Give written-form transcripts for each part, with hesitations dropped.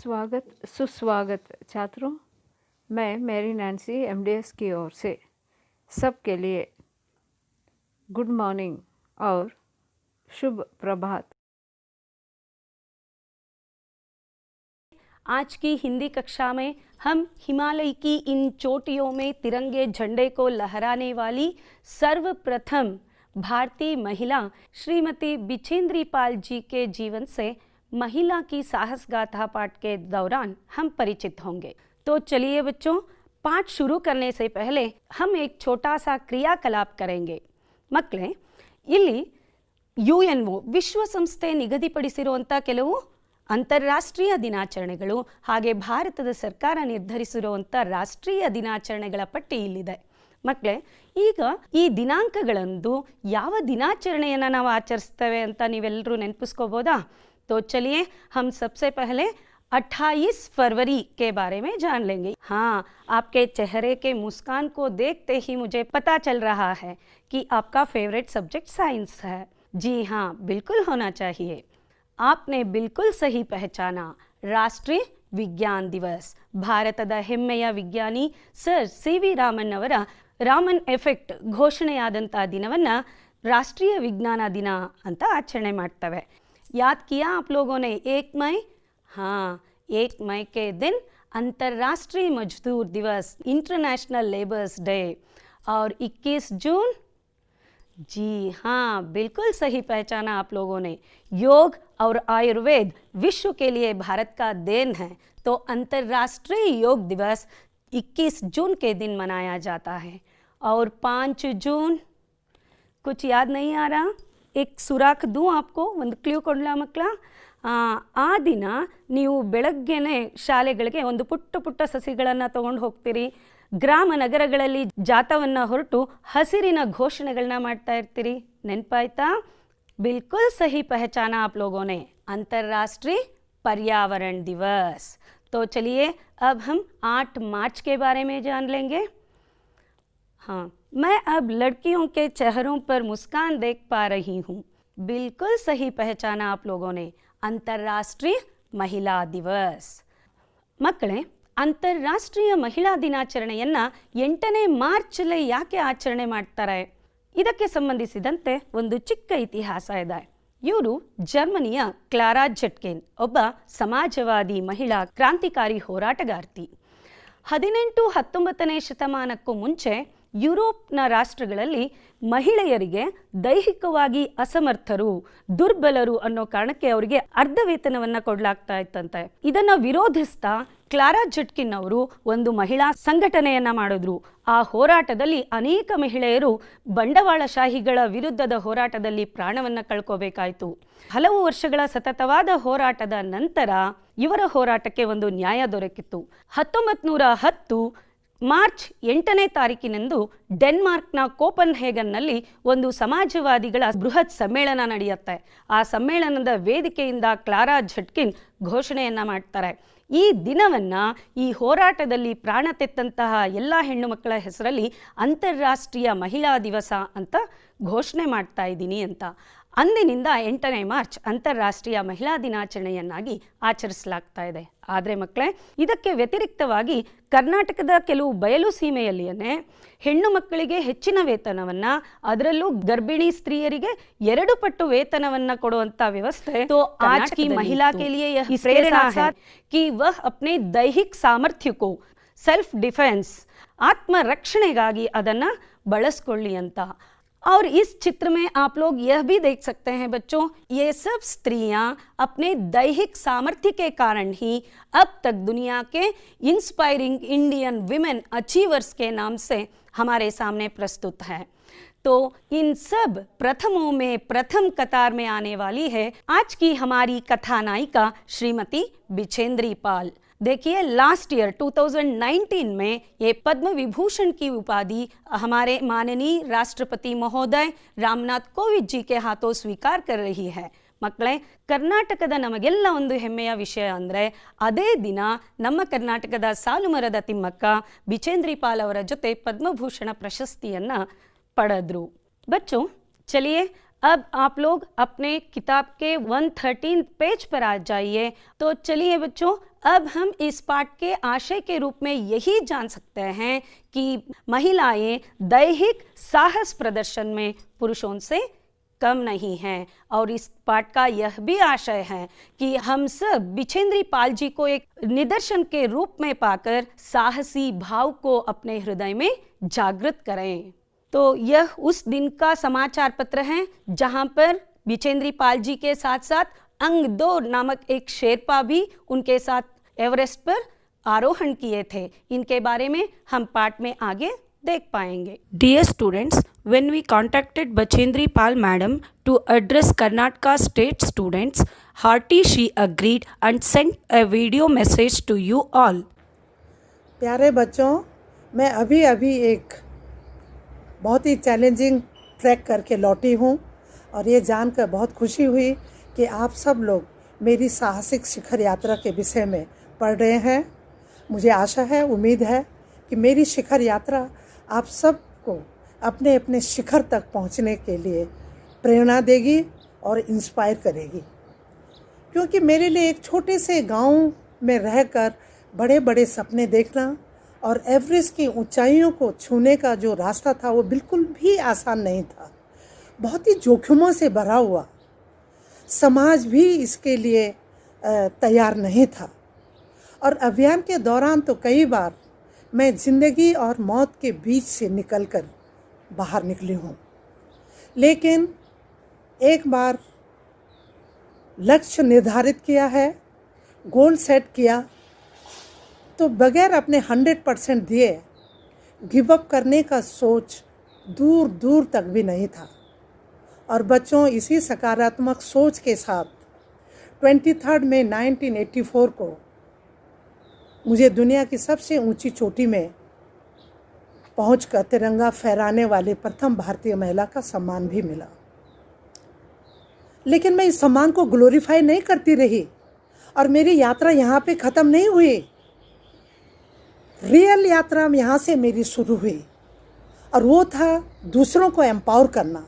स्वागत सुस्वागत छात्रों, मैं मेरी नैन्सी एमडीएस की ओर से सबके लिए गुड मॉर्निंग और शुभ प्रभात। आज की हिंदी कक्षा में हम हिमालय की इन चोटियों में तिरंगे झंडे को लहराने वाली सर्वप्रथम भारतीय महिला श्रीमती बिछेंद्री पाल जी के जीवन से महिला की साहस गाथा पाठ के दौरान हम परिचित होंगे। तो चलिए बच्चों, पाठ शुरू करने से पहले हम एक छोटा सा क्रियाकलाप करेंगे। ಮಕ್ಕಳೇ, ಇಲ್ಲಿ UNO ವಿಶ್ವಸಂಸ್ಥೆ ನಿಗದಿಪಡಿಸಿರುವಂಥ ಕೆಲವು ಅಂತಾರಾಷ್ಟ್ರೀಯ ದಿನಾಚರಣೆಗಳು ಹಾಗೆ ಭಾರತದ ಸರ್ಕಾರ ನಿರ್ಧರಿಸಿರುವಂಥ ರಾಷ್ಟ್ರೀಯ ದಿನಾಚರಣೆಗಳ ಪಟ್ಟಿ ಇಲ್ಲಿದೆ। ಮಕ್ಕಳೇ, ಈಗ ಈ ದಿನಾಂಕಗಳಂದು ಯಾವ ದಿನಾಚರಣೆಯನ್ನು ನಾವು ಆಚರಿಸ್ತೇವೆ ಅಂತ ನೀವೆಲ್ಲರೂ ನೆನಪಿಸ್ಕೋಬೋದಾ? तो चलिए हम सबसे पहले 28 फरवरी के बारे में जान लेंगे। हाँ, आपके चेहरे के मुस्कान को देखते ही मुझे पता चल रहा है कि आपका फेवरेट सब्जेक्ट साइंस है। जी हाँ, बिल्कुल होना चाहिए। आपने बिल्कुल सही पहचाना, राष्ट्रीय विज्ञान दिवस ಭಾರತದ ಹೆಮ್ಮೆಯ ವಿಜ್ಞಾನಿ ಸರ್ CV ರಾಮನ್ ಅವರ ರಾಮನ್ ಎಫೆಕ್ಟ್ ಘೋಷಣೆಯಾದಂಥ ದಿನವನ್ನು ರಾಷ್ಟ್ರೀಯ ವಿಜ್ಞಾನ ದಿನ ಅಂತ ಆಚರಣೆ ಮಾಡ್ತವೆ। याद किया आप लोगों ने 1 मई? हाँ, 1 मई के दिन अंतर्राष्ट्रीय मजदूर दिवस इंटरनेशनल लेबर्स डे। और 21 जून? जी हाँ, बिल्कुल सही पहचाना आप लोगों ने। योग और आयुर्वेद विश्व के लिए भारत का देन है, तो अंतर्राष्ट्रीय योग दिवस 21 जून के दिन मनाया जाता है। और 5 जून? कुछ याद नहीं आ रहा? एक ಸುರಾಖ್ दूँ आपको, ಒಂದು ಕ್ಲೂ ಕೊಡಲ ಮಕ್ಕಳ? ಆ ದಿನ ನೀವು ಬೆಳಗ್ಗೆನೆ ಶಾಲೆಗಳಿಗೆ ಒಂದು ಪುಟ್ಟ ಪುಟ್ಟ ಸಸಿಗಳನ್ನು ತೊಗೊಂಡು ಹೋಗ್ತೀರಿ, ಗ್ರಾಮ ನಗರಗಳಲ್ಲಿ ಜಾಥವನ್ನು ಹೊರಟು ಹಸಿರಿನ ಘೋಷಣೆಗಳನ್ನ ಮಾಡ್ತಾ ಇರ್ತೀರಿ। ನೆನಪಾಯ್ತಾ? बिल्कुल सही पहचाना आप लोगों ने, अंतर्राष्ट्रीय पर्यावरण दिवस। तो चलिए अब हम 8 मार्च के बारे में जान लेंगे। हाँ, मैं अब लड़कियों के चेहरों पर मुस्कान देख पा रही हूँ। बिल्कुल सही पहचाना आप लोगों ने, अंतर्राष्ट्रीय महिला दिवस। ಮಕ್ಕಳೇ, ಅಂತಾರಾಷ್ಟ್ರೀಯ ಮಹಿಳಾ ದಿನಾಚರಣೆಯನ್ನು 8ನೇ ಮಾರ್ಚಲ್ಲಿ ಯಾಕೆ ಆಚರಣೆ ಮಾಡ್ತಾರೆ? ಇದಕ್ಕೆ ಸಂಬಂಧಿಸಿದಂತೆ ಒಂದು ಚಿಕ್ಕ ಇತಿಹಾಸ ಇದೆ। ಇವರು ಜರ್ಮನಿಯ ಕ್ಲಾರಾ ಝೆಟ್ಕಿನ್, ಒಬ್ಬ ಸಮಾಜವಾದಿ ಮಹಿಳಾ ಕ್ರಾಂತಿಕಾರಿ ಹೋರಾಟಗಾರ್ತಿ। 18-19ನೇ ಶತಮಾನಕ್ಕೂ ಮುಂಚೆ ಯುರೋಪ್ನ ರಾಷ್ಟ್ರಗಳಲ್ಲಿ ಮಹಿಳೆಯರಿಗೆ ದೈಹಿಕವಾಗಿ ಅಸಮರ್ಥರು, ದುರ್ಬಲರು ಅನ್ನೋ ಕಾರಣಕ್ಕೆ ಅವರಿಗೆ ಅರ್ಧ ವೇತನವನ್ನು ಕೊಡಲಾಗ್ತಾ ಇತ್ತಂತೆ। ಇದನ್ನು ವಿರೋಧಿಸ್ತಾ ಕ್ಲಾರಾ ಝೆಟ್ಕಿನ್ ಅವರು ಒಂದು ಮಹಿಳಾ ಸಂಘಟನೆಯನ್ನ ಮಾಡಿದ್ರು। ಆ ಹೋರಾಟದಲ್ಲಿ ಅನೇಕ ಮಹಿಳೆಯರು ಬಂಡವಾಳಶಾಹಿಗಳ ವಿರುದ್ಧದ ಹೋರಾಟದಲ್ಲಿ ಪ್ರಾಣವನ್ನು ಕಳ್ಕೋಬೇಕಾಯಿತು। ಹಲವು ವರ್ಷಗಳ ಸತತವಾದ ಹೋರಾಟದ ನಂತರ ಇವರ ಹೋರಾಟಕ್ಕೆ ಒಂದು ನ್ಯಾಯ ದೊರಕಿತ್ತು। 1910 ಮಾರ್ಚ್ 8ನೇ ತಾರೀಕಿನಂದು ಡೆನ್ಮಾರ್ಕ್ನ ಕೋಪನ್ ಹೇಗನ್ನಲ್ಲಿ ಒಂದು ಸಮಾಜವಾದಿಗಳ ಬೃಹತ್ ಸಮ್ಮೇಳನ ನಡೆಯುತ್ತೆ। ಆ ಸಮ್ಮೇಳನದ ವೇದಿಕೆಯಿಂದ ಕ್ಲಾರಾ ಝೆಟ್ಕಿನ್ ಘೋಷಣೆಯನ್ನು ಮಾಡ್ತಾರೆ। ಈ ದಿನವನ್ನು ಈ ಹೋರಾಟದಲ್ಲಿ ಪ್ರಾಣ ತೆತ್ತಂತಹ ಎಲ್ಲ ಹೆಣ್ಣು ಮಕ್ಕಳ ಹೆಸರಲ್ಲಿ ಅಂತಾರಾಷ್ಟ್ರೀಯ ಮಹಿಳಾ ದಿವಸ ಅಂತ ಘೋಷಣೆ ಮಾಡ್ತಾ ಇದ್ದೀನಿ ಅಂತ। ಅಂದಿನಿಂದ 8ನೇ ಮಾರ್ಚ್ ಅಂತಾರಾಷ್ಟ್ರೀಯ ಮಹಿಳಾ ದಿನಾಚರಣೆಯನ್ನಾಗಿ ಆಚರಿಸಲಾಗ್ತಾ ಇದೆ। ಆದರೆ ಮಕ್ಕಳೇ, ಇದಕ್ಕೆ ವ್ಯತಿರಿಕ್ತವಾಗಿ ಕರ್ನಾಟಕದ ಕೆಲವು ಬಯಲು ಸೀಮೆಯಲ್ಲಿಯೇ ಹೆಣ್ಣು ಮಕ್ಕಳಿಗೆ ಹೆಚ್ಚಿನ ವೇತನವನ್ನು, ಅದರಲ್ಲೂ ಗರ್ಭಿಣಿ ಸ್ತ್ರೀಯರಿಗೆ 2 ಪಟ್ಟು ವೇತನವನ್ನು ಕೊಡುವಂಥ ವ್ಯವಸ್ಥೆ तो आज की महिला के लिए यह प्रेरणा है कि वह अपने दैहिक सामर्थ्य को सेल्फ डिफेंस आत्मरक्षणೆಗಾಗಿ ಅದನ್ನು ಬಳಸ್ಕೊಳ್ಳಿ ಅಂತ। और इस चित्र में आप लोग यह भी देख सकते हैं बच्चों, ये सब स्त्रियां अपने दैहिक सामर्थ्य के कारण ही अब तक दुनिया के इंस्पायरिंग इंडियन विमेन अचीवर्स के नाम से हमारे सामने प्रस्तुत है। तो इन सब प्रथमों में प्रथम कतार में आने वाली है आज की हमारी कथा नायिका श्रीमती बिछेंद्री पाल। देखिए, लास्ट ईयर 2019 में ये पद्म विभूषण की उपाधि हमारे माननीय राष्ट्रपति महोदय रामनाथ कोविंद जी के हाथों स्वीकार कर रही है। ಮಕ್ಕಳೇ, ಕರ್ನಾಟಕದ ನಮಗೆಲ್ಲ ಒಂದು ಹೆಮ್ಮೆಯ ವಿಷಯ ಅಂದರೆ ಅದೇ ದಿನ ನಮ್ಮ ಕರ್ನಾಟಕದ ಸಾಲುಮರದ ತಿಮ್ಮಕ್ಕ ಬಿಚೇಂದ್ರಿ ಪಾಲ್ ಅವರ ಜೊತೆ ಪದ್ಮಭೂಷಣ ಪ್ರಶಸ್ತಿಯನ್ನು ಪಡೆದ್ರು। बच्चों, चलिए अब आप लोग अपने किताब के 113 पेज पर आ जाइए। तो चलिए बच्चों, अब हम इस पाठ के आशय के रूप में यही जान सकते हैं कि महिलाएं दैहिक साहस प्रदर्शन में पुरुषों से कम नहीं हैं। और इस पाठ का यह भी आशय है कि हम सब बिछेंद्री पाल जी को एक निदर्शन के रूप में पाकर साहसी भाव को अपने हृदय में जागृत करें। तो यह उस दिन का समाचार पत्र है जहां पर बिछेंद्री पाल जी के साथ साथ अंग 2 नामक एक शेरपा भी उनके साथ एवरेस्ट पर आरोहण किए थे। इनके बारे में हम पाठ में आगे देख पाएंगे। Dear students, when we contacted Bachendri Pal Madam to address Karnataka state students, hearty she agreed and sent a video message to you all. प्यारे बच्चों, मैं अभी एक बहुत ही चैलेंजिंग ट्रैक करके लौटी हूँ और ये जानकर बहुत खुशी हुई कि आप सब लोग मेरी साहसिक शिखर यात्रा के विषय में पढ़ रहे हैं। मुझे आशा है, उम्मीद है कि मेरी शिखर यात्रा आप सबको अपने अपने शिखर तक पहुंचने के लिए प्रेरणा देगी और इंस्पायर करेगी। क्योंकि मेरे लिए एक छोटे से गांव में रहकर बड़े बड़े सपने देखना और एवरेस्ट की ऊंचाइयों को छूने का जो रास्ता था वो बिल्कुल भी आसान नहीं था। बहुत ही जोखिमों से भरा हुआ, समाज भी इसके लिए तैयार नहीं था। और अभियान के दौरान तो कई बार मैं ज़िंदगी और मौत के बीच से निकलकर बाहर निकली हूँ। लेकिन एक बार लक्ष्य निर्धारित किया है, गोल सेट किया, तो बगैर अपने 100% दिए गिव अप करने का सोच दूर दूर तक भी नहीं था। और बच्चों, इसी सकारात्मक सोच के साथ 23 मई 1984 को मुझे दुनिया की सबसे ऊंची चोटी में पहुंचकर तिरंगा फहराने वाली प्रथम भारतीय महिला का सम्मान भी मिला। लेकिन मैं इस सम्मान को ग्लोरीफाई नहीं करती रही और मेरी यात्रा यहाँ पे ख़त्म नहीं हुई। रियल यात्रा यहाँ से मेरी शुरू हुई और वो था दूसरों को एम्पावर करना।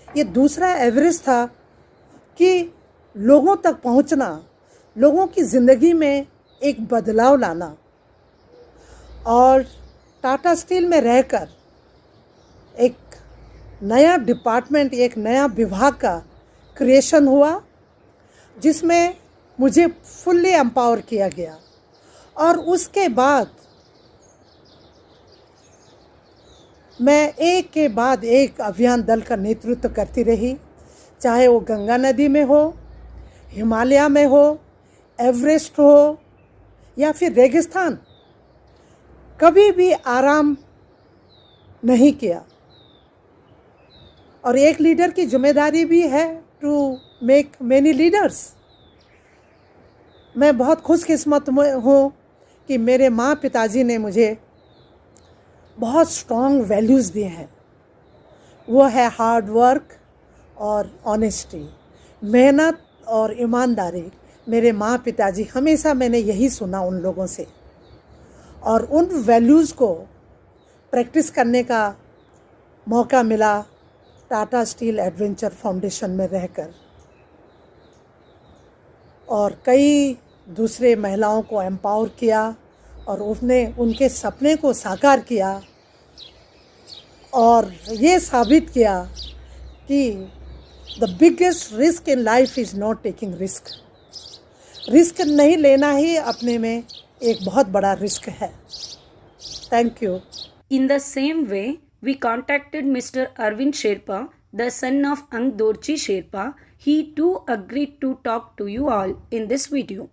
ये दूसरा एवरेस्ट था कि लोगों तक पहुँचना, लोगों की ज़िंदगी में एक बदलाव लाना। और टाटा स्टील में रहकर एक नया डिपार्टमेंट, एक नया विभाग का क्रिएशन हुआ जिसमें मुझे फुल्ली एम्पावर किया गया। और उसके बाद मैं एक के बाद एक अभियान दल का नेतृत्व करती रही, चाहे वो गंगा नदी में हो, हिमालय में हो, एवरेस्ट हो या फिर रेगिस्तान। कभी भी आराम नहीं किया। और एक लीडर की जिम्मेदारी भी है टू मेक मेनी लीडर्स। मैं बहुत खुशकिस्मत हूँ कि मेरे माँ पिताजी ने मुझे बहुत स्ट्रॉन्ग वैल्यूज़ दिए हैं। वो है हार्ड वर्क और ऑनेस्टी, मेहनत और ईमानदारी। मेरे माँ पिताजी, हमेशा मैंने यही सुना उन लोगों से और उन वैल्यूज़ को प्रैक्टिस करने का मौका मिला टाटा स्टील एडवेंचर फाउंडेशन में रहकर। और कई दूसरे महिलाओं को एम्पावर किया और उसने उनके सपने को साकार किया और ये साबित किया कि the biggest risk in life is not taking risk. Risk नहीं लेना ही अपने में एक बहुत बड़ा रिस्क है। Thank you. In the same way, we contacted Mr. Arvind Sherpa, the son of Ang Dorji Sherpa. He too agreed to talk to you all in this video.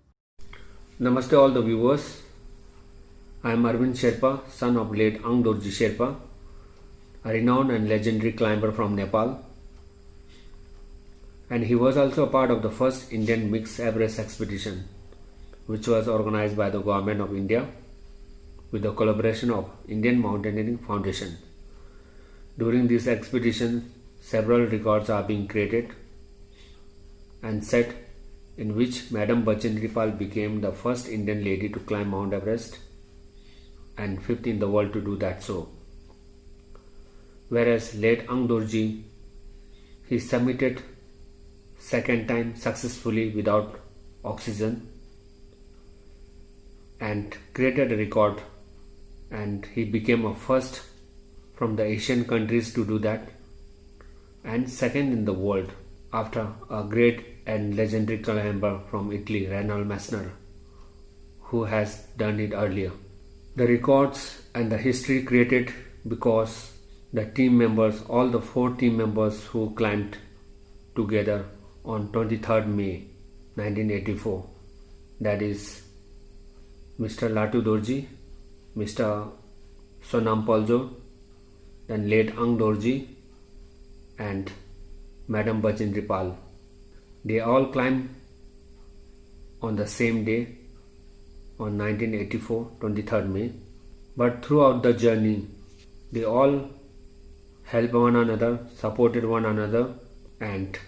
Namaste all the viewers. I am Arvind Sherpa, son of late Ang Dorji Sherpa, a renowned and legendary climber from Nepal. And he was also a part of the first Indian mixed Everest expedition, which was organized by the Government of India with the collaboration of Indian Mountaineering Foundation. During this expedition, several records are being created and set, in which Madam Bachendri Pal became the first Indian lady to climb Mount Everest and fifth in the world to do that so. Whereas late Ang Dorji he submitted second time successfully without oxygen and created a record, and he became a first from the Asian countries to do that and second in the world after a great and legendary climber from Italy, Reinhold Messner, who has done it earlier. The records and the history created because the team members, all the 4 team members who climbed together on 23rd May 1984, that is Mr. Latu Dorji, Mr. Sonam Paljo, then late Ang Dorji and Madam Bachindri Pal. They all climbed on the same day on 1984, 23rd May. But throughout the journey, they all helped one another, supported one another and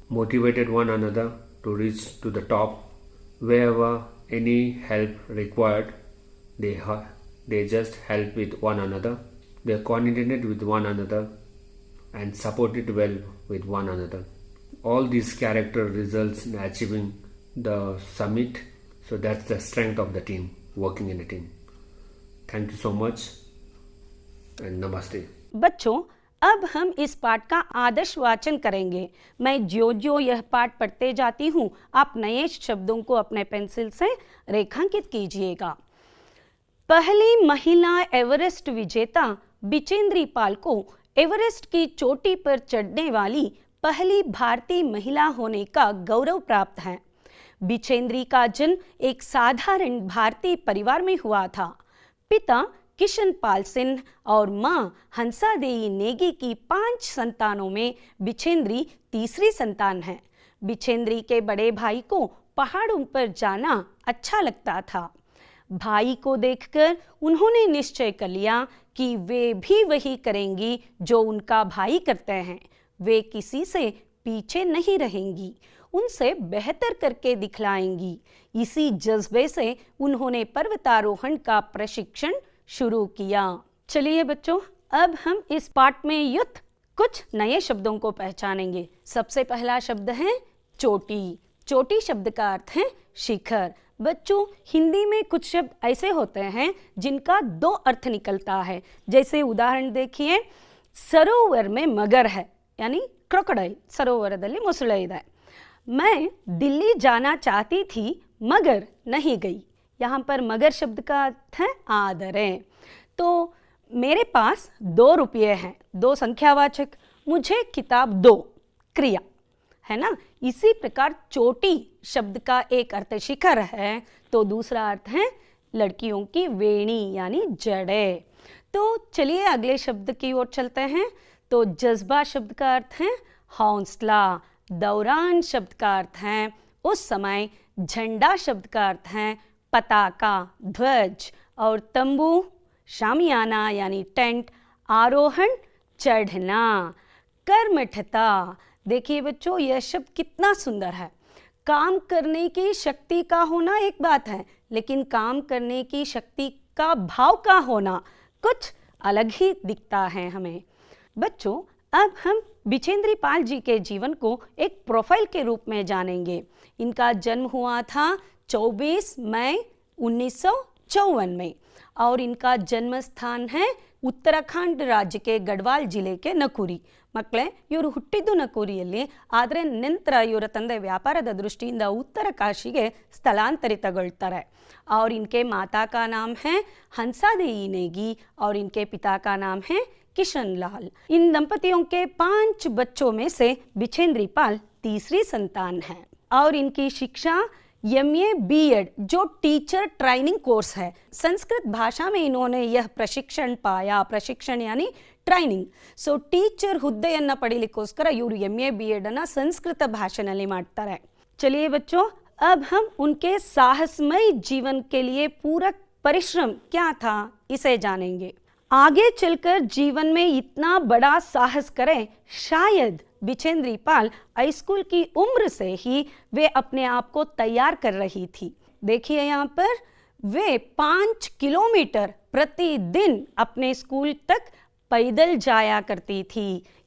motivated one another to reach to the top. Wherever any help required, they just helped with one another. They coordinated with one another and supported well with one another. All these character results in achieving the summit. So that's the strength of the team, working in a team. Thank you so much and namaste. बच्चों, अब हम इस पाठ का आदर्श वाचन करेंगे। मैं जो यह पाठ पढ़ते जाती हूँ, आप नए शब्दों को अपने पेंसिल से रेखांकित कीजिएगा। पहली महिला एवरेस्ट विजेता बिचेंद्री पाल को एवरेस्ट की चोटी पर चढ़ने वाली पहली भारतीय महिला होने का गौरव प्राप्त है। बिचेंद्री का जन्म एक साधारण भारतीय परिवार में हुआ था। पिता किशन पाल सिंह और मां हंसा देवी नेगी की 5 संतानों में बिचेंद्री तीसरी संतान है। बिचेंद्री के बड़े भाई को पहाड़ों पर जाना अच्छा लगता था। भाई को देखकर उन्होंने निश्चय कर लिया कि वे भी वही करेंगी जो उनका भाई करते हैं। वे किसी से पीछे नहीं रहेंगी, उनसे बेहतर करके दिखलाएंगी। इसी जज्बे से उन्होंने पर्वतारोहण का प्रशिक्षण शुरू किया। चलिए बच्चों, अब हम इस पाठ में युक्त कुछ नए शब्दों को पहचानेंगे। सबसे पहला शब्द है चोटी। चोटी शब्द का अर्थ है शिखर। बच्चों, हिंदी में कुछ शब्द ऐसे होते हैं जिनका 2 अर्थ निकलता है। जैसे उदाहरण देखिए, सरोवर में मगर है, यानी क्रोकोडाइल, सरोवरदल्ली ಮೊಸಳೆ ಇದೆ। मैं दिल्ली जाना चाहती थी मगर नहीं गई। यहाँ पर मगर शब्द का अर्थ है आदर। तो मेरे पास 2 रुपये हैं, 2 संख्यावाचक, मुझे किताब दो, क्रिया है ना। इसी प्रकार चोटी शब्द का एक अर्थ शिखर है, तो दूसरा अर्थ है लड़कियों की वेणी यानी जड़े। तो चलिए अगले शब्द की ओर चलते हैं। तो जज्बा शब्द का अर्थ है हौसला। दौरान शब्द का अर्थ है उस समय। झंडा शब्द का अर्थ है पताका, ध्वज। और तंबू, शामियाना यानी टेंट। आरोहण, चढ़ना। कर्मठता, देखिए बच्चों, यह शब्द कितना सुंदर है। काम करने की शक्ति का होना एक बात है, लेकिन काम करने की शक्ति का भाव का होना कुछ अलग ही दिखता है हमें। बच्चों, अब हम बिचेंद्री पाल जी के जीवन को एक प्रोफाइल के रूप में जानेंगे। इनका जन्म हुआ था 24 मई 1954 में और इनका जन्म स्थान है उत्तराखंड राज्य के गढ़वाल जिले के ನಕುರಿ। ಮಕ್ಕಳೇ, ಇವರು ಹುಟ್ಟಿದ್ದು ನಕುರಿಯಲ್ಲಿ, ಆದರೆ ನಂತರ ಇವರ ತಂದೆ ವ್ಯಾಪಾರದ ದೃಷ್ಟಿಯಿಂದ उत्तर काशी स्थलांतरितಗೊಳ್ತಾರೆ। और इनके माता का नाम है हंसा देवी नेगी और इनके पिता का नाम है किशन लाल। इन दंपतियों के 5 बच्चों में से बिचेंद्री पाल तीसरी संतान है। और इनकी शिक्षा MA B.Ed जो टीचर ट्रेनिंग कोर्स है, संस्कृत भाषा में इन्होंने यह प्रशिक्षण पाया। प्रशिक्षण यानी ಟ್ರೈನಿಂಗ್। ಸೊ ಟೀಚರ್ ಹುದ್ದೆಯನ್ನು ಪಡೀಲಿಕ್ಕೋಸ್ಕರ ಇವರು MA B.Ed ಅನ್ನು ಸಂಸ್ಕೃತ ಭಾಷೆಯಲ್ಲಿ ಮಾಡ್ತಾರೆ। चलिए बच्चों, अब हम उनके साहसमय जीवन के लिए पूरक परिश्रम क्या था इसे जानेंगे। आगे चलकर जीवन में इतना बड़ा साहस करें, शायद बिचेंद्री पाल हाई स्कूल की उम्र से ही वे अपने आप को तैयार कर रही थी। देखिए यहाँ पर वे 5 किलोमीटर प्रतिदिन अपने स्कूल तक ಪೈದಲ್ ಜಾಯಾ ಕರ್ತಿ ಥಿ.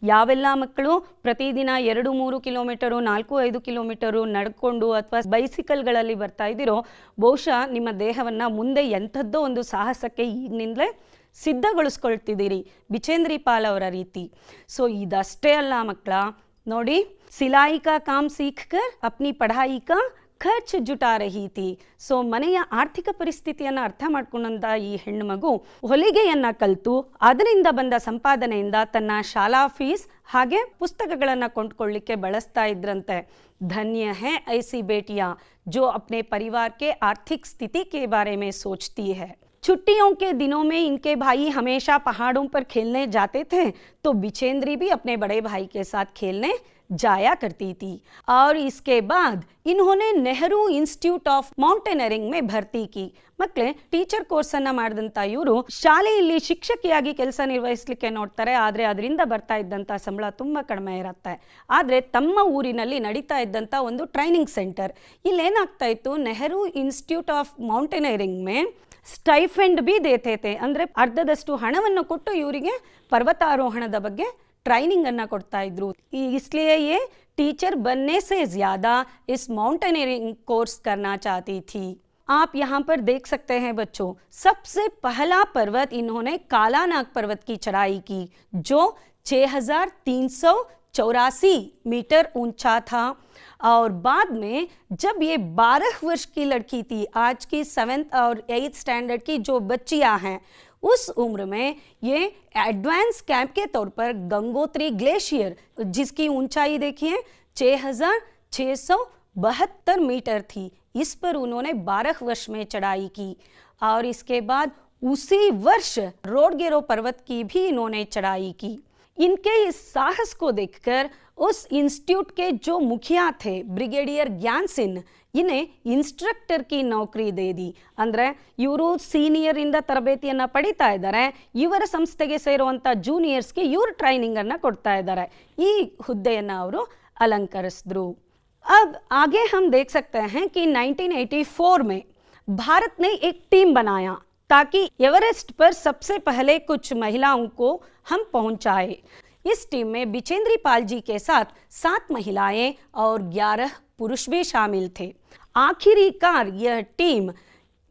ಯಾವೆಲ್ಲ ಮಕ್ಕಳು ಪ್ರತಿದಿನ 2-3 ಕಿಲೋಮೀಟರು 4-5 ಕಿಲೋಮೀಟರು ನಡ್ಕೊಂಡು ಅಥವಾ ಬೈಸಿಕಲ್ಗಳಲ್ಲಿ ಬರ್ತಾ ಇದ್ದೀರೋ, ಬಹುಶಃ ನಿಮ್ಮ ದೇಹವನ್ನು ಮುಂದೆ ಎಂಥದ್ದೋ ಒಂದು ಸಾಹಸಕ್ಕೆ ಈಗಿನಿಂದಲೇ ಸಿದ್ಧಗೊಳಿಸ್ಕೊಳ್ತಿದ್ದೀರಿ, ಬಿಚೇಂದ್ರಿ ಪಾಲ್ ಅವರ ರೀತಿ. ಸೊ ಇದಷ್ಟೇ ಅಲ್ಲ ಮಕ್ಕಳ, ನೋಡಿ, ಸಿಲಾಯಿ ಕಾ ಕಾಮ್ ಸೀಖ್ ಕರ್ ಅಪ್ನಿ ಪಢಾಯಿ ಕಾ ಖರ್ಚು ಜುಟಾ ರಹಿ ಥಿ. ಸೊ ಮನೆಯ ಆರ್ಥಿಕ ಪರಿಸ್ಥಿತಿಯನ್ನು ಅರ್ಥ ಮಾಡ್ಕೊಂಡಂಥ ಈ ಹೆಣ್ಣು ಮಗು ಹೊಲಿಗೆಯನ್ನು ಕಲಿತು ಅದರಿಂದ ಬಂದ ಸಂಪಾದನೆಯಿಂದ ತನ್ನ ಶಾಲಾ ಫೀಸ್ ಹಾಗೆ ಪುಸ್ತಕಗಳನ್ನು ಕೊಂಡ್ಕೊಳ್ಳಿಕ್ಕೆ ಬಳಸ್ತಾ ಇದ್ರಂತೆ. ಧನ್ಯ ಹೈ ಐಸಿ ಬೇಟಿಯಾ जो अपने परिवार के आर्थिक स्थिति के बारे में सोचती है. छुट्टियों के दिनों में इनके भाई हमेशा पहाड़ों पर खेलने जाते थे, तो बिचेंद्री भी अपने बड़े भाई के साथ खेलने जाया करती थी. और इसके बाद इन्होंने नेहरू इंस्टीट्यूट ऑफ माउंटेनरिंಗ್ में ಭರ್ತಿ ಕಿ. ಮಕ್ಕಳೇ, ಟೀಚರ್ ಕೋರ್ಸನ್ನು ಮಾಡಿದಂಥ ಇವರು ಶಾಲೆಯಲ್ಲಿ ಶಿಕ್ಷಕಿಯಾಗಿ ಕೆಲಸ ನಿರ್ವಹಿಸಲಿಕ್ಕೆ ನೋಡ್ತಾರೆ, ಆದರೆ ಅದರಿಂದ ಬರ್ತಾ ಇದ್ದಂಥ ಸಂಬಳ ತುಂಬ ಕಡಿಮೆ ಇರುತ್ತೆ. ಆದರೆ ತಮ್ಮ ಊರಿನಲ್ಲಿ ನಡೀತಾ ಇದ್ದಂಥ ಒಂದು ಟ್ರೈನಿಂಗ್ ಸೆಂಟರ್, ಇಲ್ಲೇನಾಗ್ತಾ ಇತ್ತು, ನೆಹರು ಇನ್ಸ್ಟಿಟ್ಯೂಟ್ ಆಫ್ ಮಾउंटेनरिंग में ಸ್ಟೈಫೆಂಡ್ ಬಿ ದೇತೇತೆ, ಅಂದರೆ ಅರ್ಧದಷ್ಟು ಹಣವನ್ನು ಕೊಟ್ಟು ಇವರಿಗೆ ಪರ್ವತಾರೋಹಣದ ಬಗ್ಗೆ ट्रेनिंग करना ಕೊಡ್ತಾ ಇದ್ರು. इसलिए ये टीचर बनने से ज़्यादा इस माउंटेनियरिंग कोर्स करना चाहती थी. आप यहाँ पर देख सकते हैं बच्चों, सबसे पहला पर्वत इन्होंने कालानाग पर्वत की चढ़ाई की, जो 6384 मीटर ऊंचा था. और बाद में जब ये 12 वर्ष की लड़की थी, आज की 7th और 8th स्टैंडर्ड की जो बच्चियाँ हैं, उस उम्र में ये एडवांस कैंप के तौर पर गंगोत्री ग्लेशियर, जिसकी ऊंचाई देखिए 6672 मीटर थी, इस पर उन्होंने 12 वर्ष में चढ़ाई की. और इसके बाद उसी वर्ष रोडगेरो पर्वत की भी इन्होंने चढ़ाई की. इनके इस साहस को देखकर उस इंस्टीट्यूट के जो मुखिया थे ब्रिगेडियर ज्ञान सिंह, इन्हें ಇನ್ಸ್ಟ್ರಕ್ಟರ್ ಕಿ ನೌಕರಿ ದೇದಿ. ಅಂದರೆ ಇವರು ಸೀನಿಯರಿಂದ ತರಬೇತಿಯನ್ನು ಪಡಿತಾ ಇದ್ದಾರೆ, ಇವರ ಸಂಸ್ಥೆಗೆ ಸೇರುವಂಥ ಜೂನಿಯರ್ಸ್ಗೆ ಇವರು ಟ್ರೈನಿಂಗನ್ನು ಕೊಡ್ತಾ ಇದ್ದಾರೆ. ಈ ಹುದ್ದೆಯನ್ನು ಅವರು ಅಲಂಕರಿಸಿದ್ರು. अब आगे हम देख सकते हैं कि 1984 में भारत ने एक टीम बनाया ताकि एवरेस्ट पर सबसे पहले कुछ महिलाओं को हम पहुंचाए. इस टीम में बिचेंद्री पाल जी के साथ 7 महिलाएं और 11 पुरुष भी शामिल थे. आखिरकार यह टीम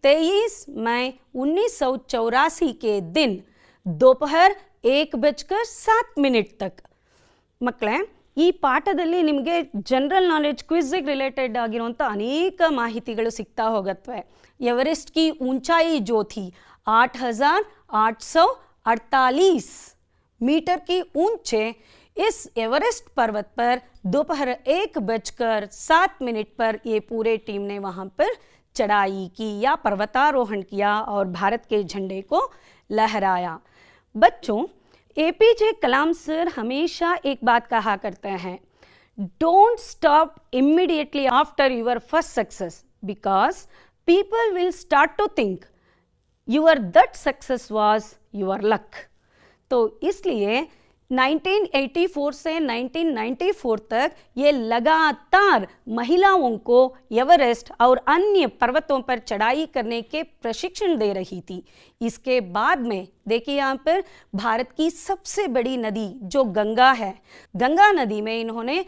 23 मई 1984 के दिन दोपहर 1:07 तक. ಮಕ್ಕಳೇ, ಈ ಪಾಠದಲ್ಲಿ ನಿಮಗೆ ಜನರಲ್ ನಾಲೆಡ್ಜ್ ಕ್ವಿಜ್ಗೆ ರಿಲೇಟೆಡ್ ಆಗಿರುವಂಥ ಅನೇಕ ಮಾಹಿತಿಗಳು ಸಿಗ್ತಾ ಹೋಗತ್ವೆ. एवरेस्ट की ऊंचाई जो थी 8848 मीटर की ऊंचे इस एवरेस्ट पर्वत पर दोपहर 1:07 पर ये पूरे टीम ने वहाँ पर चढ़ाई की या पर्वतारोहण किया और भारत के झंडे को लहराया. बच्चों, एपीजे कलाम सर हमेशा एक बात कहा करते हैं, don't stop immediately after your first success, because people will start to think your that success was your luck. तो इसलिए 1984 से 1994 तक ये लगातार महिलाओं को एवरेस्ट और अन्य पर्वतों पर चढ़ाई करने के प्रशिक्षण दे रही थी. इसके बाद में देखिए यहाँ पर भारत की सबसे बड़ी नदी जो गंगा है, गंगा नदी में इन्होंने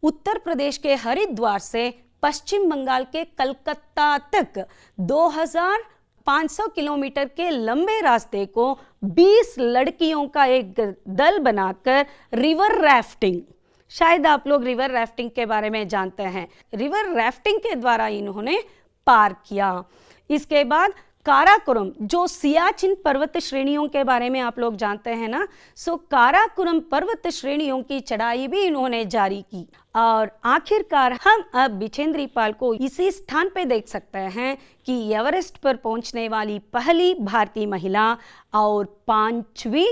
उत्तर प्रदेश के हरिद्वार से पश्चिम बंगाल के कलकत्ता तक 2500 किलोमीटर के लंबे रास्ते को 20 लड़कियों का एक दल बनाकर रिवर राफ्टिंग, शायद आप लोग रिवर राफ्टिंग के बारे में जानते हैं, रिवर राफ्टिंग के द्वारा इन्होंने पार किया. इसके बाद काराकोरम, जो सियाचिन पर्वत श्रेणियों के बारे में आप लोग जानते हैं ना, सो काराकोरम पर्वत श्रेणियों की चढ़ाई भी इन्होंने जारी की. और आखिरकार हम अब बिचेंद्री पाल को इसी स्थान पे देख सकते हैं कि एवरेस्ट पर पहुंचने वाली पहली भारतीय महिला और 5वीं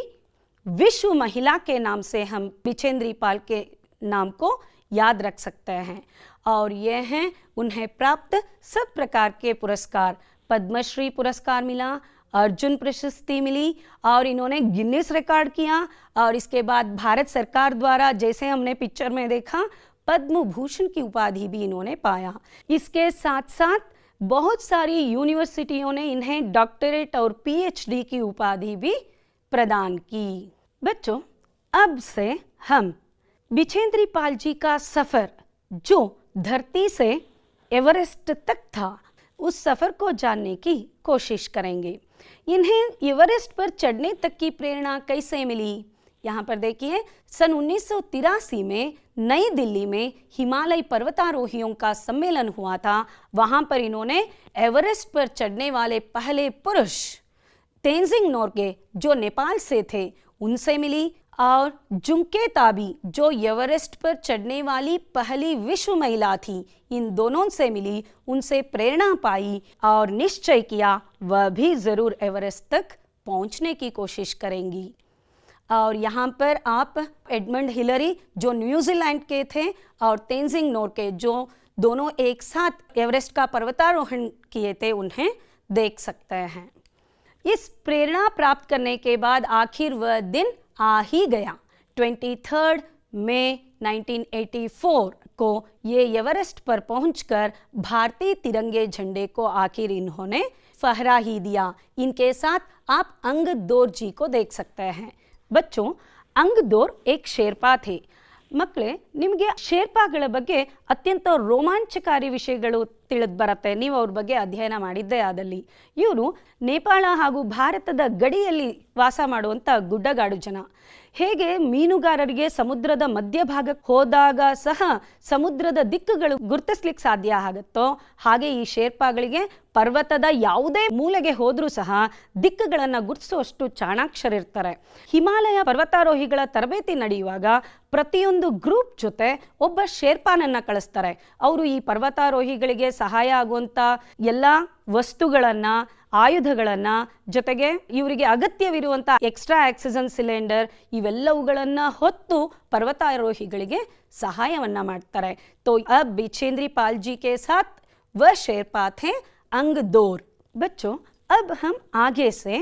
विश्व महिला के नाम से हम बिचेंद्री पाल के नाम को याद रख सकते हैं. और ये हैं उन्हें प्राप्त सब प्रकार के पुरस्कार. पद्मश्री पुरस्कार मिला, अर्जुन प्रशस्ति मिली, और इन्होंने गिनीज रिकॉर्ड किया. और इसके बाद भारत सरकार द्वारा, जैसे हमने पिक्चर में देखा, पद्म भूषण की उपाधि भी इन्होंने पाया. इसके साथ साथ बहुत सारी यूनिवर्सिटियों ने इन्हें डॉक्टरेट और पीएचडी की उपाधि भी प्रदान की. बच्चों, अब से हम बिछेंद्री पाल जी का सफर जो धरती से एवरेस्ट तक था, उस सफर को जानने की कोशिश करेंगे। इन्हें एवरेस्ट पर चढ़ने तक की प्रेरणा कैसे मिली? यहाँ पर देखिए, सन 1983 में नई दिल्ली में हिमालय पर्वतारोहियों का सम्मेलन हुआ था। वहाँ पर इन्होंने एवरेस्ट पर चढ़ने वाले पहले पुरुष तेंजिंग नोर्गे जो नेपाल से थे उनसे मिली, और जुंके ताबी जो एवरेस्ट पर चढ़ने वाली पहली विश्व महिला थी, इन दोनों से मिली, उनसे प्रेरणा पाई और निश्चय किया वह भी ज़रूर एवरेस्ट तक पहुंचने की कोशिश करेंगी। और यहाँ पर आप एडमंड हिलरी जो न्यूजीलैंड के थे और तेंजिंग नोर्गे जो दोनों एक साथ एवरेस्ट का पर्वतारोहण किए थे, उन्हें देख सकते हैं। इस प्रेरणा प्राप्त करने के बाद आखिर वह दिन आ ही गया। 23 मई 1984 को ये एवरेस्ट पर पहुंचकर भारतीय तिरंगे झंडे को आखिर इन्होंने फहरा ही दिया। इनके साथ आप अंगदोर जी को देख सकते हैं। बच्चों, अंगदोर एक शेर्पा थे। ಮಕ್ಕಳೇ, ನಿಮಗೆ ಶೇರ್ಪಾಗಳ ಬಗ್ಗೆ ಅತ್ಯಂತ ರೋಮಾಂಚಕಾರಿ ವಿಷಯಗಳು ತಿಳಿದು ಬರುತ್ತೆ ನೀವು ಅವ್ರ ಬಗ್ಗೆ ಅಧ್ಯಯನ ಮಾಡಿದ್ದೇ ಆದಲ್ಲಿ. ಇವರು ನೇಪಾಳ ಹಾಗೂ ಭಾರತದ ಗಡಿಯಲ್ಲಿ ವಾಸ ಮಾಡುವಂಥ ಗುಡ್ಡಗಾಡು ಜನ. ಹೇಗೆ ಮೀನುಗಾರರಿಗೆ ಸಮುದ್ರದ ಮಧ್ಯಭಾಗಕ್ಕೆ ಹೋದಾಗ ಸಹ ಸಮುದ್ರದ ದಿಕ್ಕುಗಳು ಗುರುತಿಸ್ಲಿಕ್ಕೆ ಸಾಧ್ಯ ಆಗುತ್ತೋ, ಹಾಗೆ ಈ ಶೇರ್ಪಾಗಳಿಗೆ ಪರ್ವತದ ಯಾವುದೇ ಮೂಲೆಗೆ ಹೋದರೂ ಸಹ ದಿಕ್ಕುಗಳನ್ನು ಗುರುತಿಸುವಷ್ಟು ಚಾಣಾಕ್ಷರಿರ್ತಾರೆ. ಹಿಮಾಲಯ ಪರ್ವತಾರೋಹಿಗಳ ತರಬೇತಿ ನಡೆಯುವಾಗ ಪ್ರತಿಯೊಂದು ಗ್ರೂಪ್ ಜೊತೆ ಒಬ್ಬ ಶೇರ್ಪಾನನ್ನು ಕಳಿಸ್ತಾರೆ. ಅವರು ಈ ಪರ್ವತಾರೋಹಿಗಳಿಗೆ ಸಹಾಯ ಆಗುವಂಥ ಎಲ್ಲ ವಸ್ತುಗಳನ್ನು, ಆಯುಧಗಳನ್ನು, ಜೊತೆಗೆ ಇವರಿಗೆ ಅಗತ್ಯವಿರುವಂಥ ಎಕ್ಸ್ಟ್ರಾ ಆಕ್ಸಿಜನ್ ಸಿಲಿಂಡರ್ ಇವೆಲ್ಲವುಗಳನ್ನು ಹೊತ್ತು ಪರ್ವತಾರೋಹಿಗಳಿಗೆ ಸಹಾಯವನ್ನು ಮಾಡ್ತಾರೆ. तो अब बिछेंद्री पाल जी के साथ वह शेरपा थे अंगदोर. बच्चों, अब हम आगे से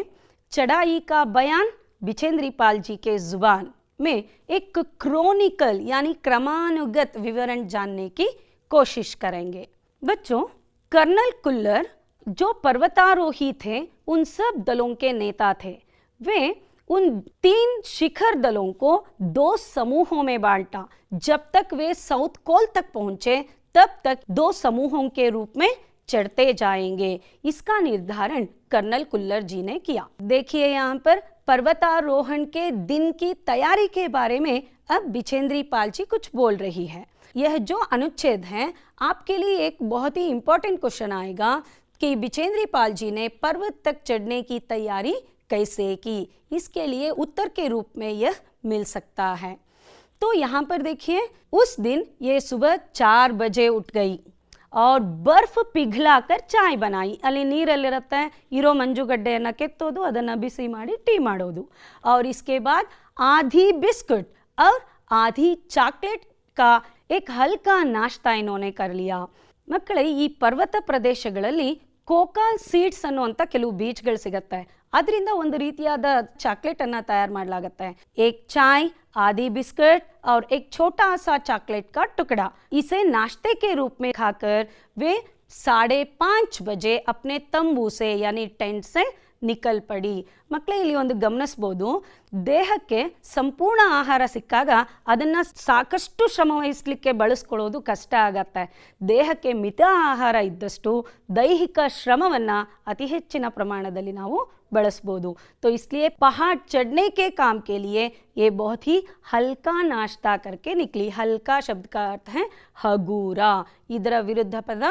चढ़ाई का बयान बिछेंद्री पाल जी के जुबान में एक क्रोनिकल यानी क्रमानुगत विवरण जानने की कोशिश करेंगे. बच्चों, कर्नल कुल्लर जो पर्वतारोही थे उन सब दलों के नेता थे. वे उन 3 शिखर दलों को 2 समूहों में बांटा. जब तक वे साउथ कोल तक पहुंचे तब तक 2 समूहों के रूप में चढ़ते जाएंगे. इसका निर्धारण कर्नल कुल्लर जी ने किया. देखिए यहाँ पर पर्वतारोहण के दिन की तैयारी के बारे में अब बिछेंद्री पाल जी कुछ बोल रही है. यह जो अनुच्छेद है आपके लिए एक बहुत ही इंपॉर्टेंट क्वेश्चन आएगा कि बिछेंद्री पाल जी ने पर्वत तक चढ़ने की तैयारी कैसे की. इसके लिए उत्तर के रूप में यह मिल सकता है. तो यहाँ पर देखिए, उस दिन ये सुबह 4 बजे उठ गई और बर्फ पिघलाकर ಚಾಯ್ बनाई. ಅಲ್ಲಿ ನೀರಲ್ಲಿರುತ್ತೆ, ಇರೋ ಮಂಜುಗಡ್ಡೆಯನ್ನು ಕೆತ್ತೋದು, ಅದನ್ನು ಬಿಸಿ ಮಾಡಿ ಟೀ ಮಾಡೋದು. और इसके बाद आधी बिस्कुट और आधी चॉकलेट का एक हल्का नाश्ता इन्होंने कर लिया. ಮಕ್ಕಳೇ, ಈ ಪರ್ವತ ಪ್ರದೇಶಗಳಲ್ಲಿ ಕೋಕಾಲ್ ಸೀಡ್ಸ್ ಅನ್ನುವಂಥ ಕೆಲವು ಬೀಜಗಳು ಸಿಗುತ್ತೆ. ಅದರಿಂದ ಒಂದು ರೀತಿಯಾದ ಚಾಕ್ಲೇಟ್ ಅನ್ನ ತಯಾರು ಮಾಡಲಾಗುತ್ತೆ. एक चाय, आधी बिस्किट और एक छोटा सा चॉकलेट का टुकड़ा, इसे नाश्ते के रूप में खाकर वे 5:30 बजे अपने तंबू से यानी टेंट से ನಿಕಲ್ ಪಡಿ. ಮಕ್ಕಳೇ, ಇಲ್ಲಿ ಒಂದು ಗಮನಿಸ್ಬೋದು, ದೇಹಕ್ಕೆ ಸಂಪೂರ್ಣ ಆಹಾರ ಸಿಕ್ಕಾಗ ಅದನ್ನು ಸಾಕಷ್ಟು ಶ್ರಮ ವಹಿಸಲಿಕ್ಕೆ ಬಳಸ್ಕೊಳ್ಳೋದು ಕಷ್ಟ ಆಗತ್ತೆ. ದೇಹಕ್ಕೆ ಮಿತ ಆಹಾರ ಇದ್ದಷ್ಟು ದೈಹಿಕ ಶ್ರಮವನ್ನು ಅತಿ ಹೆಚ್ಚಿನ ಪ್ರಮಾಣದಲ್ಲಿ ನಾವು ಬಳಸ್ಬೋದು. तो इसलिए पहाड़ चढ़ने के काम के लिए ये बहुत ही हल्का नाश्ता करके निकली. हल्का शब्द का अर्थ है हगूरा. ಇದರ ವಿರುದ್ಧ ಪದ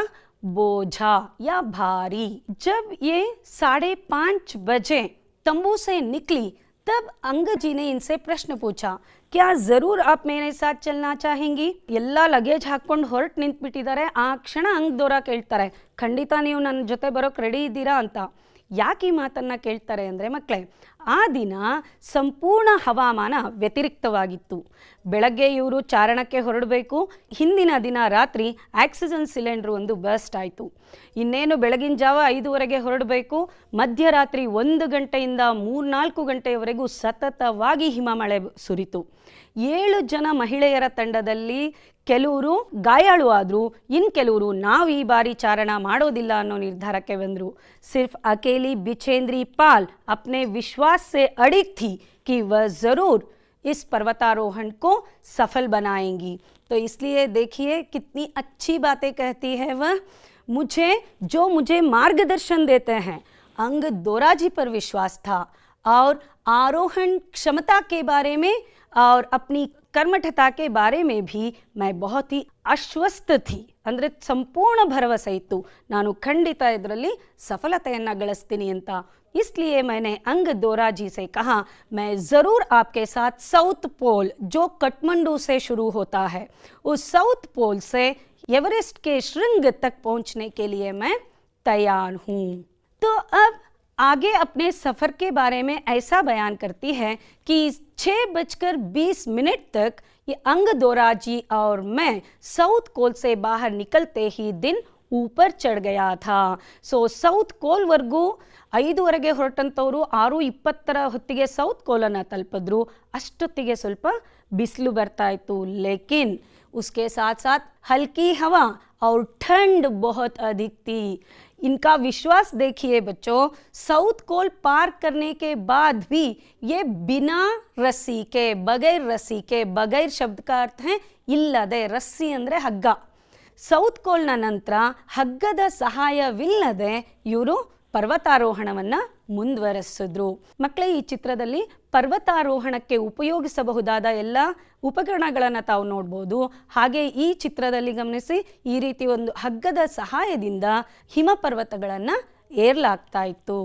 बोझा या भारी. जब ये 5:30 बजे तंबू से निकली तब अंगद जी ने इनसे प्रश्न पूछा, क्या जरूर आप मेरे साथ चलना चाहेंगी? ಎಲ್ಲ ಲಗೇಜ್ ಹಾಕೊಂಡು ಹೊರಟು ನಿಂತ್ಬಿಟ್ಟಿದ್ದಾರೆ. ಆ ಕ್ಷಣ ಅಂಗದೋರ ಕೇಳ್ತಾರೆ, ಖಂಡಿತ ನೀವು ನನ್ನ ಜೊತೆ ಬರೋಕ್ಕೆ ರೆಡಿ ಇದ್ದೀರಾ ಅಂತ. ಯಾಕೆ ಈ ಮಾತನ್ನು ಕೇಳ್ತಾರೆ ಅಂದರೆ ಮಕ್ಕಳೇ, ಆ ದಿನ ಸಂಪೂರ್ಣ ಹವಾಮಾನ ವ್ಯತಿರಿಕ್ತವಾಗಿತ್ತು. ಬೆಳಗ್ಗೆ ಇವರು ಚಾರಣಕ್ಕೆ ಹೊರಡಬೇಕು. ಹಿಂದಿನ ದಿನ ರಾತ್ರಿ ಆಕ್ಸಿಜನ್ ಸಿಲಿಂಡರ್ ಒಂದು ಬರ್ಸ್ಟ್ ಆಯಿತು. ಇನ್ನೇನು ಬೆಳಗಿನ ಜಾವ 5:30ಗೆ ಹೊರಡಬೇಕು. ಮಧ್ಯರಾತ್ರಿ 1 ಗಂಟೆಯಿಂದ 3-4 ಗಂಟೆಯವರೆಗೂ ಸತತವಾಗಿ ಹಿಮಮಳೆ ಸುರಿತು. 7 ಜನ ಮಹಿಳೆಯರ ತಂಡದಲ್ಲಿ ಕೆಲವರು ಗಾಯಾಳು ಆದರು, ಇನ್ನು ಕೆಲವರು ನಾವು ಈ ಬಾರಿ ಚಾರಣ ಮಾಡೋದಿಲ್ಲ ಅನ್ನೋ ನಿರ್ಧಾರಕ್ಕೆ ಬಂದರು. सिर्फ अकेली बिचेंद्री पाल अपने विश्वास से अडिग थी कि वह ज़रूर इस पर्वतारोहण को सफल बनाएंगी. तो इसलिए देखिए कितनी अच्छी बातें कहती है वह. मुझे मार्गदर्शन देते हैं, अंग दोराजी पर विश्वास था और आरोहण क्षमता के बारे में और अपनी कर्मठता के बारे में भी मैं बहुत ही ಅಶ್ವಸ್ಥ ಥಿ, ಅಂದರೆ ಸಂಪೂರ್ಣ ಭರವಸೆ ಇತ್ತು, ನಾನು ಖಂಡಿತ ಇದರಲ್ಲಿ ಸಫಲತೆಯನ್ನು ಗಳಿಸ್ತೀನಿ ಅಂತ. इसलिए मैंने अंग दोराजी से कहा, मैं ज़रूर आपके साथ साउथ पोल जो काठमांडू से शुरू होता है, उस साउथ पोल से एवरेस्ट के श्रृंग तक पहुंचने के लिए मैं तैयार हूँ. तो अब आगे अपने सफ़र के बारे में ऐसा बयान करती है कि 6:20 तक ये अंग दोराजी और मैं साउथ कोल से बाहर निकलते ही दिन ऊपर चढ़ गया था. सो साउथ ಕೋಲ್ವರೆಗೂ 5:30 ಹೊರಟಂಥವರು 6:20 ಹೊತ್ತಿಗೆ ಸೌತ್ ಕೋಲನ್ನು ತಲುಪಿದ್ರು. ಅಷ್ಟೊತ್ತಿಗೆ ಸ್ವಲ್ಪ ಬಿಸಿಲು ಬರ್ತಾ ಇತ್ತು. ಲೇಕಿನ್ उसके साथ साथ हल्की हवा और ठंड बहुत अधिक थी. इनका विश्वास देखिए बच्चों, साउथ कोल पार करने के बाद भी ये बिना रस्सी के, बगैर शब्द का अर्थ है इल्लदे, रस्सी ಅಂದರೆ ಹಗ್ಗ. ಸೌತ್ ಕೋಲ್ನ ನಂತರ ಹಗ್ಗದ ಸಹಾಯವಿಲ್ಲದೆ ಇವರು ಪರ್ವತಾರೋಹಣವನ್ನು ಮುಂದುವರೆಸಿದ್ರು. ಮಕ್ಕಳೇ, ಈ ಚಿತ್ರದಲ್ಲಿ ಪರ್ವತಾರೋಹಣಕ್ಕೆ ಉಪಯೋಗಿಸಬಹುದಾದ ಎಲ್ಲ ಉಪಕರಣಗಳನ್ನು ತಾವು ನೋಡ್ಬೋದು. ಹಾಗೆ ಈ ಚಿತ್ರದಲ್ಲಿ ಗಮನಿಸಿ, ಈ ರೀತಿ ಒಂದು ಹಗ್ಗದ ಸಹಾಯದಿಂದ ಹಿಮ ಪರ್ವತಗಳನ್ನು ಏರಲಾಗ್ತಾ ಇತ್ತು.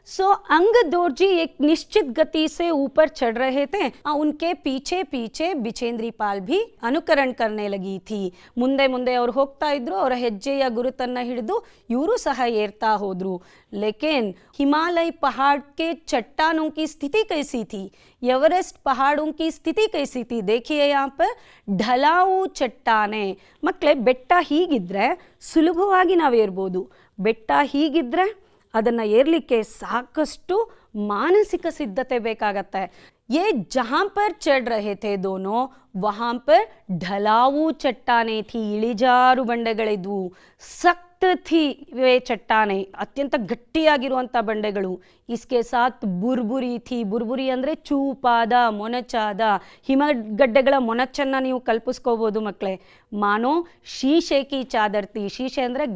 सो अंग दोरजी एक निश्चित गति से ऊपर चढ़ रहे थे. उनके पीछे पीछे बिचेंद्री पाल भी अनुकरण करने लगी थी. ಮುಂದೆ ಮುಂದೆ ಅವರು ಹೋಗ್ತಾ ಇದ್ರು. ಅವರ ಹೆಜ್ಜೆಯ ಗುರುತನ್ನು ಹಿಡಿದು ಇವರು ಸಹ ಏರ್ತಾ ಹೋದ್ರು. लेकिन हिमालय पहाड़ के चट्टानों की स्थिति कैसी थी, एवरेस्ट पहाड़ों की स्थिति कैसी थी? देखिए यहाँ पर ढलाऊ चट्टाने. ಮಕ್ಕಳೇ, ಬೆಟ್ಟ ಹೀಗಿದ್ರೆ ಸುಲಭವಾಗಿ ನಾವು ಏರ್ಬೋದು. ಬೆಟ್ಟ ಹೀಗಿದ್ರೆ ಅದನ್ನು ಏರಲಿಕ್ಕೆ ಸಾಕಷ್ಟು ಮಾನಸಿಕ ಸಿದ್ಧತೆ ಬೇಕಾಗತ್ತೆ. ये जहाँ पर चढ़ रहे थे दोनों, वहाँ पर ढलाऊ चट्टाने थी, ಇಳಿಜಾರು ಬಂಡೆಗಳಿದ್ವು. ಸಖ್ತ್ ಥಿ वे ಚಟ್ಟಾನೆ, ಅತ್ಯಂತ ಗಟ್ಟಿಯಾಗಿರುವಂಥ ಬಂಡೆಗಳು. इसके साथ ಬುರ್ಬುರಿ ಥಿ, ಬುರ್ಬುರಿ ಅಂದರೆ ಚೂಪಾದ, ಮೊನಚಾದ ಹಿಮಗಡ್ಡೆಗಳ ಮೊನಚನ್ನು ನೀವು ಕಲ್ಪಿಸ್ಕೋಬೋದು ಮಕ್ಕಳೇ. ಮಾನೋ ಶೀಶೆ ಕಿ ಚಾದರ್ ಥಿ, ಶೀಶೆ ಅಂದರೆ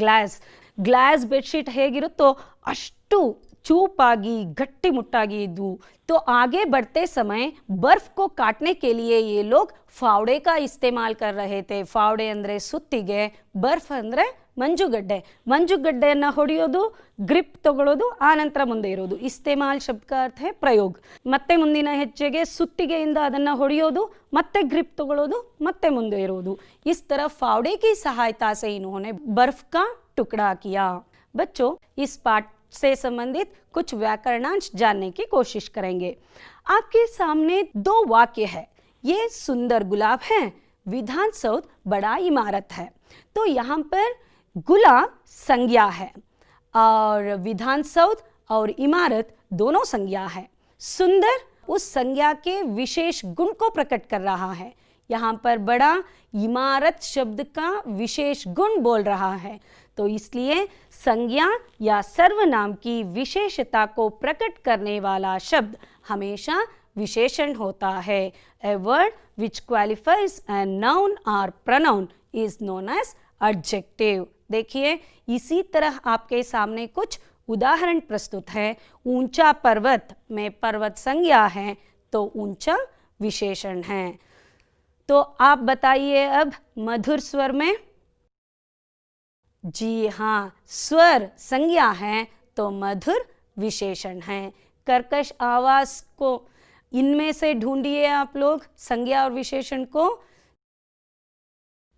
ಗ್ಲಾಸ್ ಬೆಡ್ಶೀಟ್ ಹೇಗಿರುತ್ತೋ ಅಷ್ಟು चूपागी गट्टी मुट्टागी इद्वु. तो आगे बढ़ते समय बर्फ को काटने के लिए ये लोग फावड़े का इस्तेमाल कर रहे थे. फावड़े ಅಂದರೆ ಸುತ್ತಿಗೆ, ಬರ್ಫ್ ಅಂದರೆ ಮಂಜುಗಡ್ಡೆಯನ್ನು ಹೊಡೆಯೋದು, ಗ್ರಿಪ್ ತಗೊಳ್ಳೋದು, ಆನಂತರ ಮುಂದೆ ಇರೋದು. ಇಸ್ತೆಮಾಲ್ ಶಬ್ದ का अर्थ है ಪ್ರಯೋಗ. ಮತ್ತೆ ಮುಂದಿನ ಹೆಜ್ಜೆಗೆ ಸುತ್ತಿಗೆಯಿಂದ ಅದನ್ನು ಹೊಡೆಯೋದು, ಮತ್ತೆ ಗ್ರಿಪ್ ತಗೊಳ್ಳೋದು, ಮತ್ತೆ ಮುಂದೆ ಇರೋದು. इस तरह फावड़े की सहायता से इन्होंने बर्फ का टुकड़ा किया. बच्चों, इस पाठ से संबंधित कुछ व्याकरणांश जानने की कोशिश करेंगे. आपके सामने 2 वाक्य है. ये सुंदर गुलाब है, विधान सौध बड़ा इमारत है. तो यहाँ पर गुलाब संज्ञा है और विधान सौध और इमारत दोनों संज्ञा है. सुंदर उस संज्ञा के विशेष गुण को प्रकट कर रहा है. यहाँ पर बड़ा इमारत शब्द का विशेष गुण बोल रहा है. तो इसलिए संज्ञा या सर्वनाम की विशेषता को प्रकट करने वाला शब्द हमेशा विशेषण होता है. A word which qualifies a noun or pronoun is known as adjective. देखिए, इसी तरह आपके सामने कुछ उदाहरण प्रस्तुत है. ऊंचा पर्वत में पर्वत संज्ञा है तो ऊंचा विशेषण है. तो आप बताइए अब मधुर स्वर में. जी हाँ, स्वर संज्ञा है तो मधुर विशेषण है. कर्कश आवाज को इनमें से ढूंढिए आप लोग, संज्ञा और विशेषण को.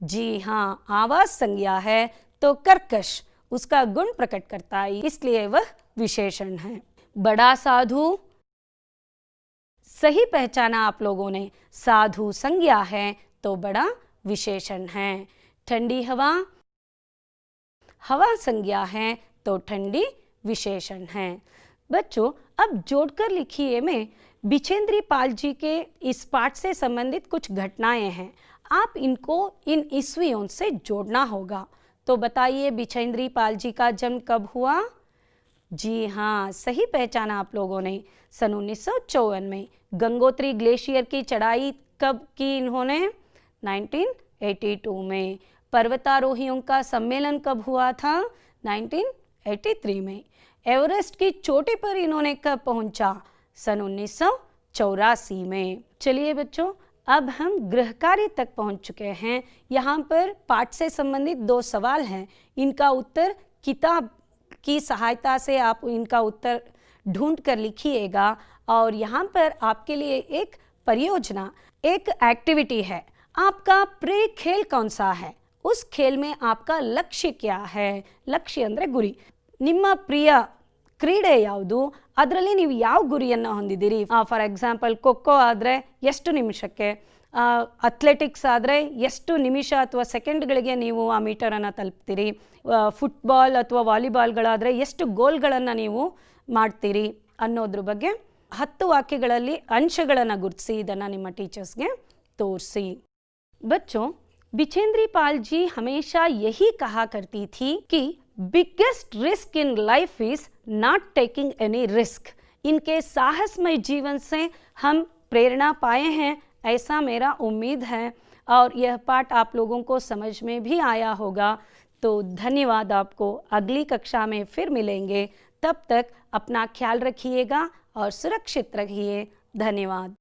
जी हाँ, आवाज संज्ञा है तो कर्कश उसका गुण प्रकट करता है, इसलिए वह विशेषण है. बड़ा साधु, सही पहचाना आप लोगों ने. साधु संज्ञा है तो बड़ा विशेषण है. ठंडी हवा, हवा संज्ञा है तो ठंडी विशेषण है. बच्चों, अब जोड़कर लिखिए में बिचेंद्री पाल जी के इस पाठ से संबंधित कुछ घटनाएं हैं, आप इनको इन ईस्वियों से जोड़ना होगा। तो बताइए बिचेंद्री पाल जी का जन्म कब हुआ? जी हाँ, सही पहचाना आप लोगों ने, सन 1954 में। गंगोत्री ग्लेशियर की चढ़ाई कब की इन्होंने? 1982 में। पर्वतारोहियों का सम्मेलन कब हुआ था? 1983 में। एवरेस्ट की चोटी पर इन्होंने कब पहुंचा? सन 1984 में। चलिए बच्चों, अब हम गृह कार्य तक पहुंच चुके हैं। यहाँ पर पाठ से संबंधित 2 सवाल हैं, इनका उत्तर किताब की सहायता से आप इनका उत्तर ढूंढ कर लिखिएगा। और यहाँ पर आपके लिए एक परियोजना, एक एक्टिविटी है। आपका प्रिय खेल कौन सा है? उस खेल में आपका लक्ष्य क्या है? ಲಕ್ಷ್ಯ ಅಂದರೆ ಗುರಿ. ನಿಮ್ಮ ಪ್ರಿಯ ಕ್ರೀಡೆ ಯಾವುದು? ಅದರಲ್ಲಿ ನೀವು ಯಾವ ಗುರಿಯನ್ನು ಹೊಂದಿದ್ದೀರಿ? ಫಾರ್ ಎಕ್ಸಾಂಪಲ್ ಖೋಖೋ ಆದರೆ ಎಷ್ಟು ನಿಮಿಷಕ್ಕೆ, ಅಥ್ಲೆಟಿಕ್ಸ್ ಆದರೆ ಎಷ್ಟು ನಿಮಿಷ ಅಥವಾ ಸೆಕೆಂಡ್ಗಳಿಗೆ ನೀವು ಆ ಮೀಟರನ್ನು ತಲುಪ್ತೀರಿ, ಫುಟ್ಬಾಲ್ ಅಥವಾ ವಾಲಿಬಾಲ್ಗಳಾದರೆ ಎಷ್ಟು ಗೋಲ್ಗಳನ್ನು ನೀವು ಮಾಡ್ತೀರಿ ಅನ್ನೋದ್ರ ಬಗ್ಗೆ 10 ವಾಕ್ಯಗಳಲ್ಲಿ ಅಂಶಗಳನ್ನು ಗುರುತಿಸಿ ಇದನ್ನು ನಿಮ್ಮ ಟೀಚರ್ಸ್ಗೆ तोरसी। बच्चों, बिचेंद्री पाल जी हमेशा यही कहा करती थी कि biggest risk in life is not taking any risk. इनके साहसमय जीवन से हम प्रेरणा पाए हैं, ऐसा मेरा उम्मीद है। और यह पाठ आप लोगों को समझ में भी आया होगा। तो धन्यवाद आपको, अगली कक्षा में फिर मिलेंगे। तब तक अपना ख्याल रखिएगा और सुरक्षित रहिए। धन्यवाद।